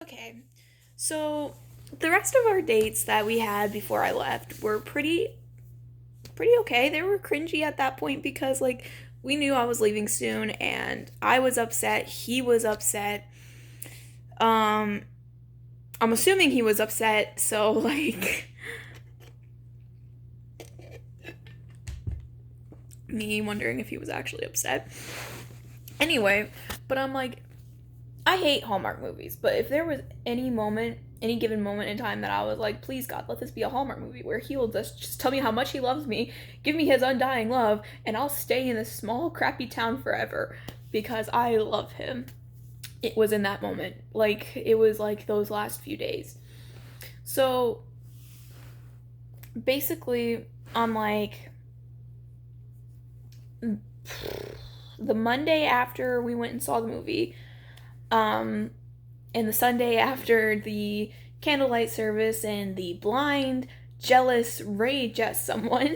Okay, so the rest of our dates that we had before I left were pretty okay. They were cringy at that point because we knew I was leaving soon and I was upset, he was upset. Um I'm assuming he was upset, so me wondering if he was actually upset. Anyway, but I'm like I hate Hallmark movies, but if there was any given moment in time that I was like, please God, let this be a Hallmark movie where he will just tell me how much he loves me, give me his undying love, and I'll stay in this small, crappy town forever because I love him. It was in that moment. It was like those last few days. So basically, I'm like, the Monday after we went and saw the movie, um, and the Sunday after the candlelight service and the blind, jealous rage at someone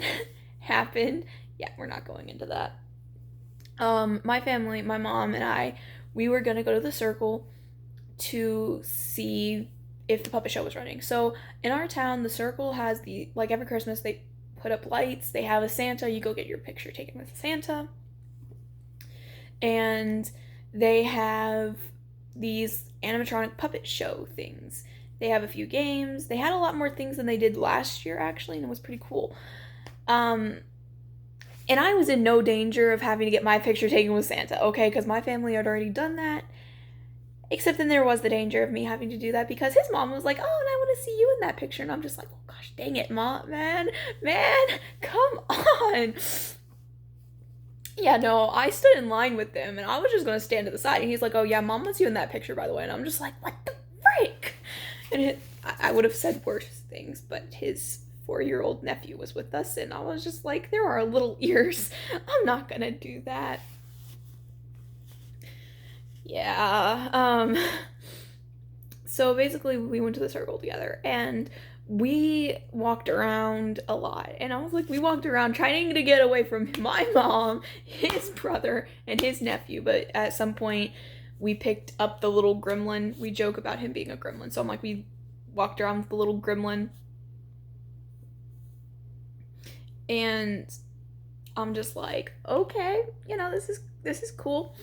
happened. Yeah, we're not going into that. My family, my mom and I, we were gonna go to the circle to see if the puppet show was running. So in our town, the circle has every Christmas they put up lights. They have a Santa. You go get your picture taken with Santa, and they have these animatronic puppet show things. They have a few games. They had a lot more things than they did last year, actually, and it was pretty cool. Um, and I was in no danger of having to get my picture taken with Santa, okay? Because my family had already done that. Except then there was the danger of me having to do that because his mom was like, oh, and I want to see you in that picture. And I'm just like, oh gosh, dang it, mom, man, come on. Yeah, no, I stood in line with them and I was just gonna stand to the side. And he's like, oh, yeah, mom wants you in that picture, by the way. And I'm just like, what the frick? And I would have said worse things, but his 4-year old nephew was with us. And I was just like, there are little ears. I'm not gonna do that. Yeah. So basically, we went to the circle together and we walked around a lot. And I was like, we walked around trying to get away from my mom, his brother, and his nephew. But at some point, we picked up the little gremlin. We joke about him being a gremlin. So I'm like, we walked around with the little gremlin. And I'm just like, okay, this is cool.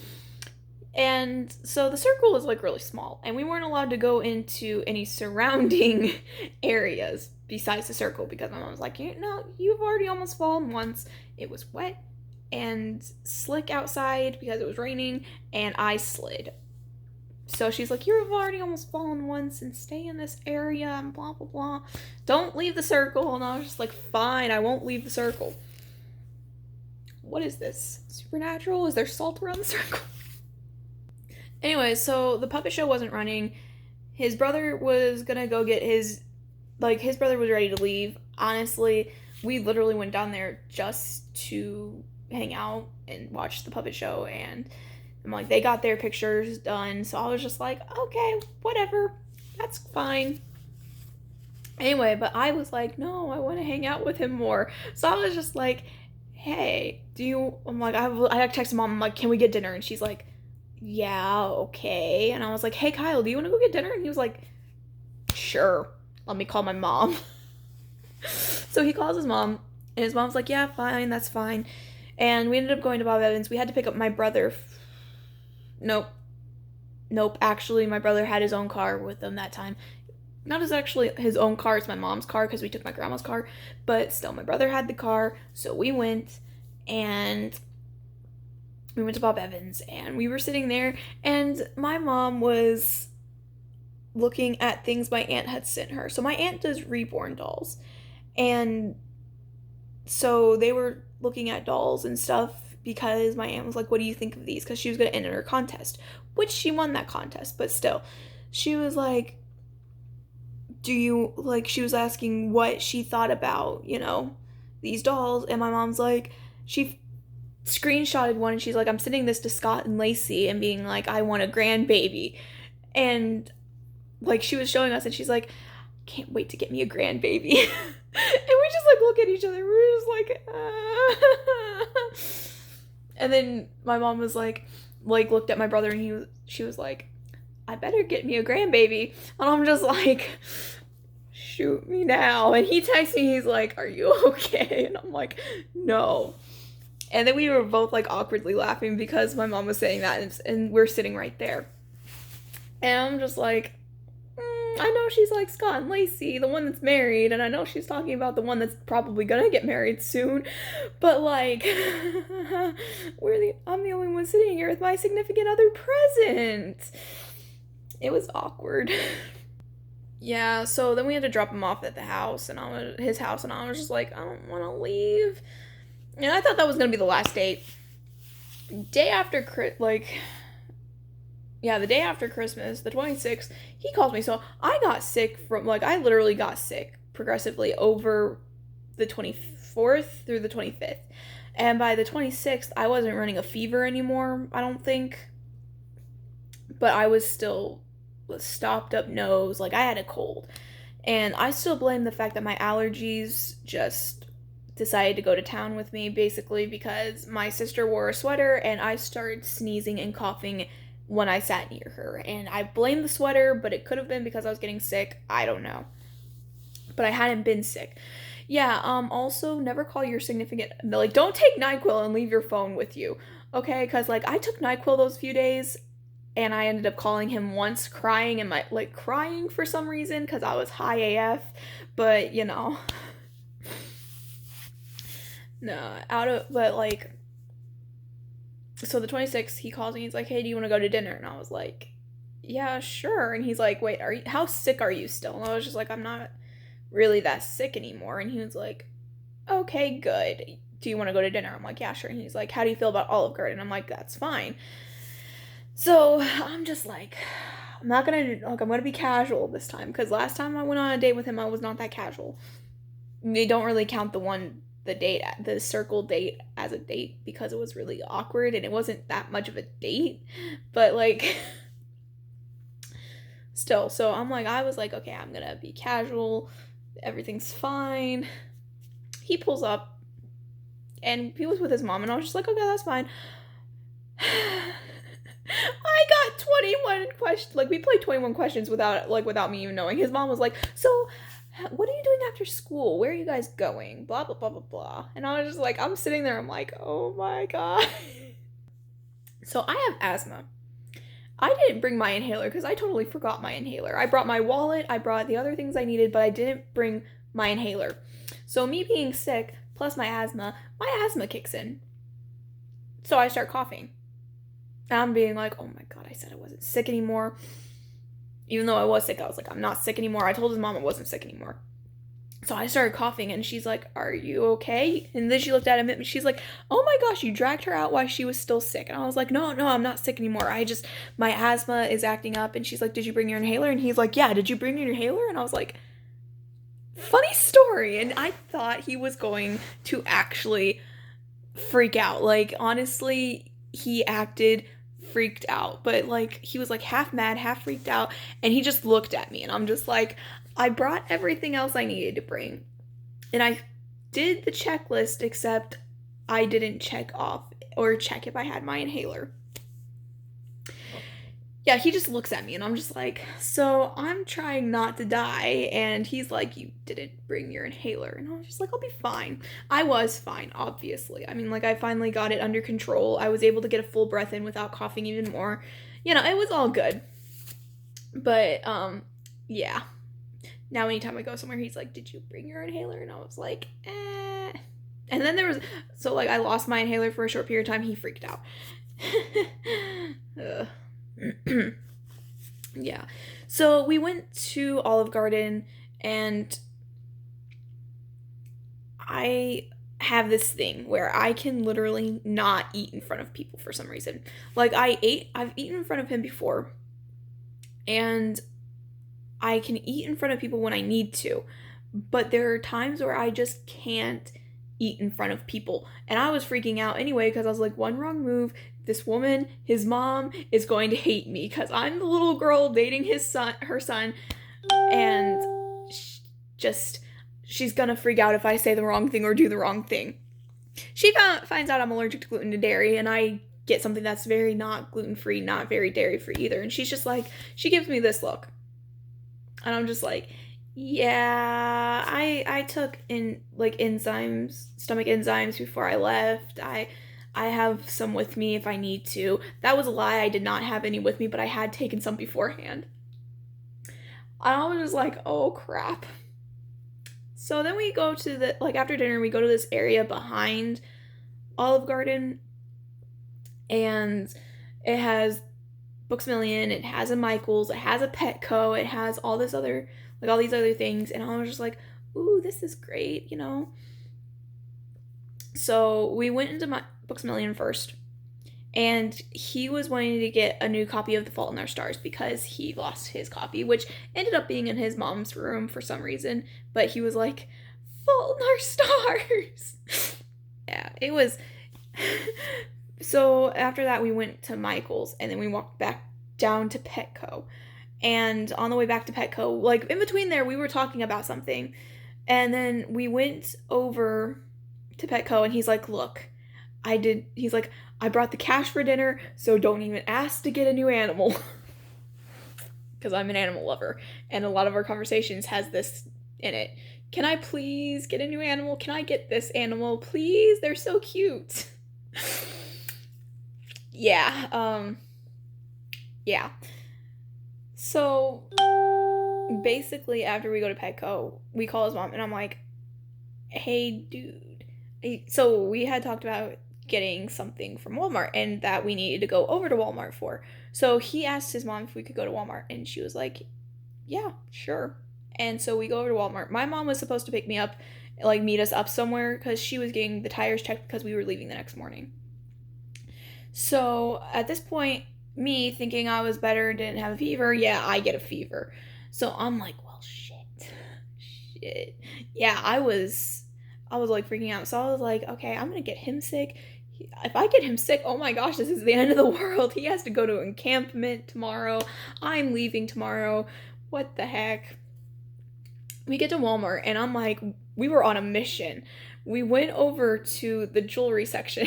And so the circle is really small, and we weren't allowed to go into any surrounding areas besides the circle because my mom was like, you've already almost fallen once. It was wet and slick outside because it was raining, and I slid. So she's like, you've already almost fallen once and stay in this area and blah, blah, blah. Don't leave the circle. And I was just like, fine, I won't leave the circle. What is this? Supernatural? Is there salt around the circle? Anyway, so the puppet show wasn't running. His brother was gonna go get his brother was ready to leave. Honestly, we literally went down there just to hang out and watch the puppet show, and I'm like, they got their pictures done, so I was just like, okay, whatever, that's fine. Anyway, but I was like, no, I want to hang out with him more. So I was just like, hey, I'm like, I texted mom, I'm like, can we get dinner? And she's like, yeah, okay. And I was like, hey, Kyle, do you want to go get dinner? And he was like, sure, let me call my mom. So he calls his mom, and his mom's like, yeah, fine, that's fine. And we ended up going to Bob Evans. We had to pick up my brother. Nope. Nope, actually, my brother had his own car with him that time. Not as actually his own car, it's my mom's car because we took my grandma's car. But still, my brother had the car, so we went, and we went to Bob Evans, and we were sitting there, and my mom was looking at things my aunt had sent her. So my aunt does reborn dolls, and so they were looking at dolls and stuff because my aunt was like, what do you think of these? Because she was going to enter her contest, which she won that contest, but still, she was like, she was asking what she thought about, these dolls, and my mom's like, she screenshotted one, and she's like, I'm sending this to Scott and Lacey and being like, I want a grandbaby. And she was showing us, and she's like, can't wait to get me a grandbaby. And we just look at each other, we're just like, and then my mom was like looked at my brother, and she was like, I better get me a grandbaby. And I'm just like, shoot me now. And he texts me, he's like, are you okay? And I'm like, no. And then we were both like awkwardly laughing because my mom was saying that, and we're sitting right there. And I'm just like, I know she's like Scott and Lacey, the one that's married, and I know she's talking about the one that's probably gonna get married soon, but like, I'm the only one sitting here with my significant other present. It was awkward. Yeah, so then we had to drop him off at his house, and I was just like, I don't want to leave. And I thought that was gonna be the last date. Day after, the day after Christmas, the 26th, he calls me. So I got sick I literally got sick progressively over the 24th through the 25th. And by the 26th, I wasn't running a fever anymore, I don't think. But I was still stopped up nose, like I had a cold. And I still blame the fact that my allergies just decided to go to town with me, basically because my sister wore a sweater and I started sneezing and coughing when I sat near her. And I blame the sweater, but it could have been because I was getting sick. I don't know. But I hadn't been sick. Yeah, also, never call your significant... Like, don't take NyQuil and leave your phone with you, okay? Because, like, I took NyQuil those few days, and I ended up calling him once, crying for some reason, because I was high AF. But, you know... No, so the 26th, he calls me, he's like, hey, do you want to go to dinner? And I was like, yeah, sure. And he's like, wait, how sick are you still? And I was just like, I'm not really that sick anymore. And he was like, okay, good. Do you want to go to dinner? I'm like, yeah, sure. And he's like, how do you feel about Olive Garden? I'm like, that's fine. So I'm just like, I'm gonna be casual this time, because last time I went on a date with him, I was not that casual. They don't really count the circle date as a date because it was really awkward and it wasn't that much of a date, but like still. So I was like, okay, I'm gonna be casual, everything's fine. He pulls up and he was with his mom, and I was just like, okay, that's fine. I got 21 questions. Like, we played 21 questions without me even knowing. His mom was like, so what are you doing after school? Where are you guys going? Blah, blah, blah, blah, blah. And I was just like, I'm sitting there, I'm like, oh my god. So I have asthma. I didn't bring my inhaler because I totally forgot my inhaler. I brought my wallet, I brought the other things I needed, but I didn't bring my inhaler. So me being sick, plus my asthma kicks in. So I start coughing. And I'm being like, oh my god, I said I wasn't sick anymore. Even though I was sick, I was like, I'm not sick anymore. I told his mom I wasn't sick anymore. So I started coughing, and she's like, are you okay? And then she looked at him, and she's like, oh my gosh, you dragged her out while she was still sick. And I was like, no, I'm not sick anymore. My asthma is acting up. And she's like, did you bring your inhaler? And he's like, yeah, did you bring your inhaler? And I was like, funny story. And I thought he was going to actually freak out. Like, honestly, he acted freaked out, but like he was like half mad, half freaked out, and he just looked at me, and I'm just like, I brought everything else I needed to bring, and I did the checklist, except I didn't check if I had my inhaler. Yeah, he just looks at me, and I'm just like, so I'm trying not to die, and he's like, you didn't bring your inhaler. And I was just like, I'll be fine. I was fine, obviously. I mean, like, I finally got it under control. I was able to get a full breath in without coughing even more. You know, it was all good. But, yeah. Now anytime I go somewhere, he's like, did you bring your inhaler? And I was like, eh. And then I lost my inhaler for a short period of time. He freaked out. Yeah. So we went to Olive Garden, and I have this thing where I can literally not eat in front of people for some reason. Like, I've eaten in front of him before, and I can eat in front of people when I need to, but there are times where I just can't eat in front of people. And I was freaking out anyway, because I was like, one wrong move, this woman, his mom, is going to hate me because I'm the little girl dating her son, and she's gonna freak out if I say the wrong thing or do the wrong thing. She finds out I'm allergic to gluten and dairy, and I get something that's very not gluten-free, not very dairy-free either. And she's just like, she gives me this look. And I'm just like, yeah, I took stomach enzymes before I left. I have some with me if I need to. That was a lie. I did not have any with me, but I had taken some beforehand. I was just like, oh crap. So then we go to after dinner, we go to this area behind Olive Garden, and it has Books A Million, it has a Michaels, it has a Petco, it has all these other things, and I was just like, ooh, this is great, So we went into Books A Million first, and he was wanting to get a new copy of The Fault in Our Stars because he lost his copy, which ended up being in his mom's room for some reason, but he was like, Fault in Our Stars! Yeah, it was... So after that, we went to Michael's, and then we walked back down to Petco. And on the way back to Petco, in between there, we were talking about something. And then we went over to Petco, and he's like, look, I brought the cash for dinner, so don't even ask to get a new animal. Because I'm an animal lover, and a lot of our conversations has this in it. Can I please get a new animal? Can I get this animal? Please? They're so cute. Yeah. So, basically, after we go to Petco, we call his mom, and I'm like, hey, dude. So, we had talked about getting something from Walmart, and that we needed to go over to Walmart for. So, he asked his mom if we could go to Walmart, and she was like, yeah, sure. And so, we go over to Walmart. My mom was supposed to pick me up, meet us up somewhere, because she was getting the tires checked because we were leaving the next morning. So, at this point, me thinking I was better, didn't have a fever, yeah, I get a fever. So, I'm like, well, shit. Yeah, I was freaking out. So, I was like, okay, I'm gonna get him sick. If I get him sick, oh my gosh, this is the end of the world. He has to go to encampment tomorrow. I'm leaving tomorrow. What the heck? We get to Walmart, and I'm like, we were on a mission. We went over to the jewelry section.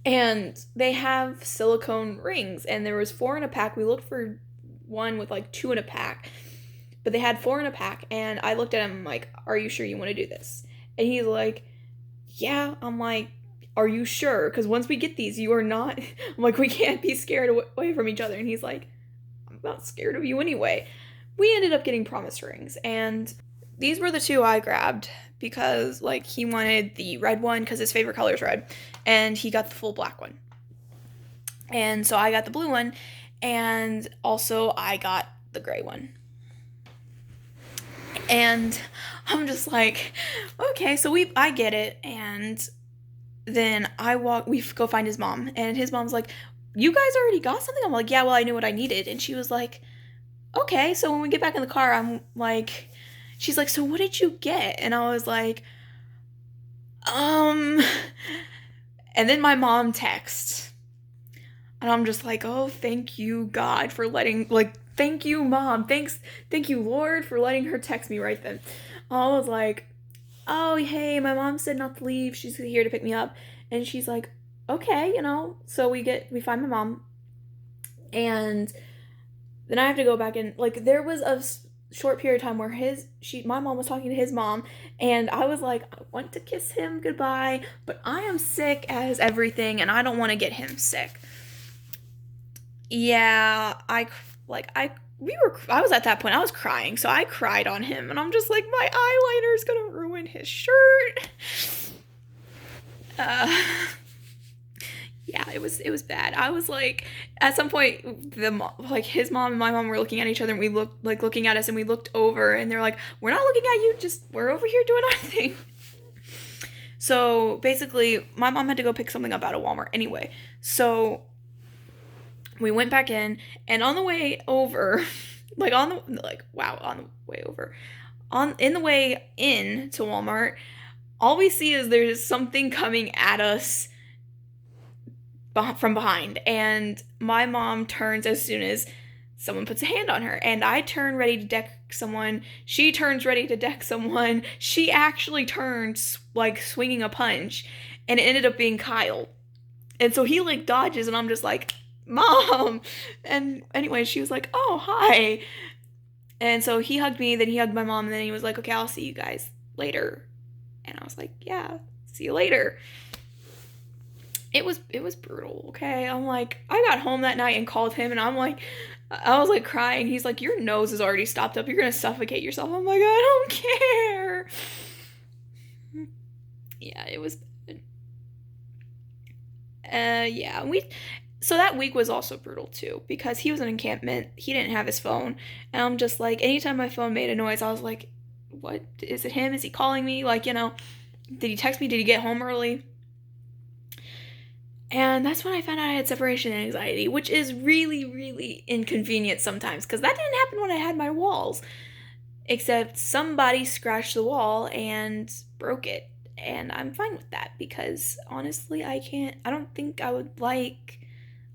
And they have silicone rings, and there was 4 in a pack. We looked for one with 2 in a pack, but they had 4 in a pack, and I looked at him, I'm like, are you sure you want to do this? And he's like, yeah. I'm like, are you sure? Because once we get these, you are not... I'm like, we can't be scared away from each other. And he's like, I'm not scared of you anyway. We ended up getting promise rings, and these were the 2 I grabbed because, he wanted the red one because his favorite color is red, and he got the full black one. And so I got the blue one, and also I got the gray one. And I'm just like, okay, so I get it, and then we go find his mom, and his mom's like, you guys already got something? I'm like, yeah, well, I knew what I needed. And she was like, okay. So when we get back in the car, I'm like... She's like, so what did you get? And I was like, and then my mom texts. And I'm just like, oh, thank you, God, for letting, thank you, Mom. Thank you, Lord, for letting her text me right then. I was like, oh, hey, my mom said not to leave. She's here to pick me up. And she's like, okay, So we find my mom. And then I have to go back in. There was a short period of time where my mom was talking to his mom, and I was like, I want to kiss him goodbye, but I am sick as everything, and I don't want to get him sick. Yeah, I was at that point, I was crying, so I cried on him, and I'm just like, my eyeliner is gonna ruin his shirt. Yeah, it was bad. I was like, at some point, his mom and my mom were looking at each other, and we looked, looking at us, and we looked over, and they're like, we're not looking at you, we're over here doing our thing. So, basically, my mom had to go pick something up out of Walmart anyway. So, we went back in, and on the way over, in the way in to Walmart, all we see is there's something coming at us from behind, and my mom turns as soon as someone puts a hand on her, and I turn ready to deck someone. She turns ready to deck someone. She actually turns swinging a punch, and it ended up being Kyle. And so he like dodges, and I'm just like, Mom. And anyway, she was like, oh, hi. And so he hugged me, then he hugged my mom, and then he was like, okay, I'll see you guys later. And I was like, yeah, see you later. It was brutal, okay? I'm like, I got home that night and called him, and I was like crying. He's like, your nose is already stopped up. You're gonna suffocate yourself. I'm like, I don't care. Yeah, it was bad. Yeah, so that week was also brutal too, because he was in encampment. He didn't have his phone, and I'm just like, anytime my phone made a noise, I was like, what? Is it him? Is he calling me? Like, did he text me? Did he get home early? And that's when I found out I had separation anxiety, which is really, really inconvenient sometimes, because that didn't happen when I had my walls. Except somebody scratched the wall and broke it. And I'm fine with that, because honestly, I don't think I would like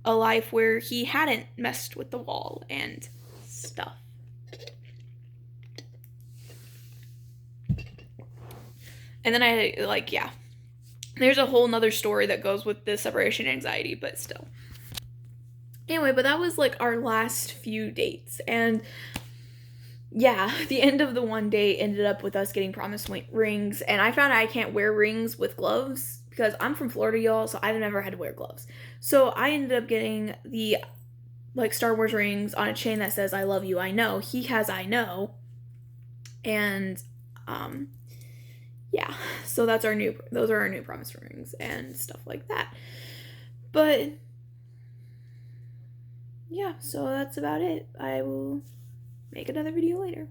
a life where he hadn't messed with the wall and stuff. And then yeah. There's a whole nother story that goes with the separation anxiety, but still. Anyway, but that was like our last few dates. And yeah, the end of the one date ended up with us getting promised rings. And I found out I can't wear rings with gloves because I'm from Florida, y'all, so I've never had to wear gloves. So I ended up getting the like Star Wars rings on a chain that says I love you, I know. He has I know. And yeah, so those are our new promise rings and stuff like that. But yeah, so that's about it. I will make another video later.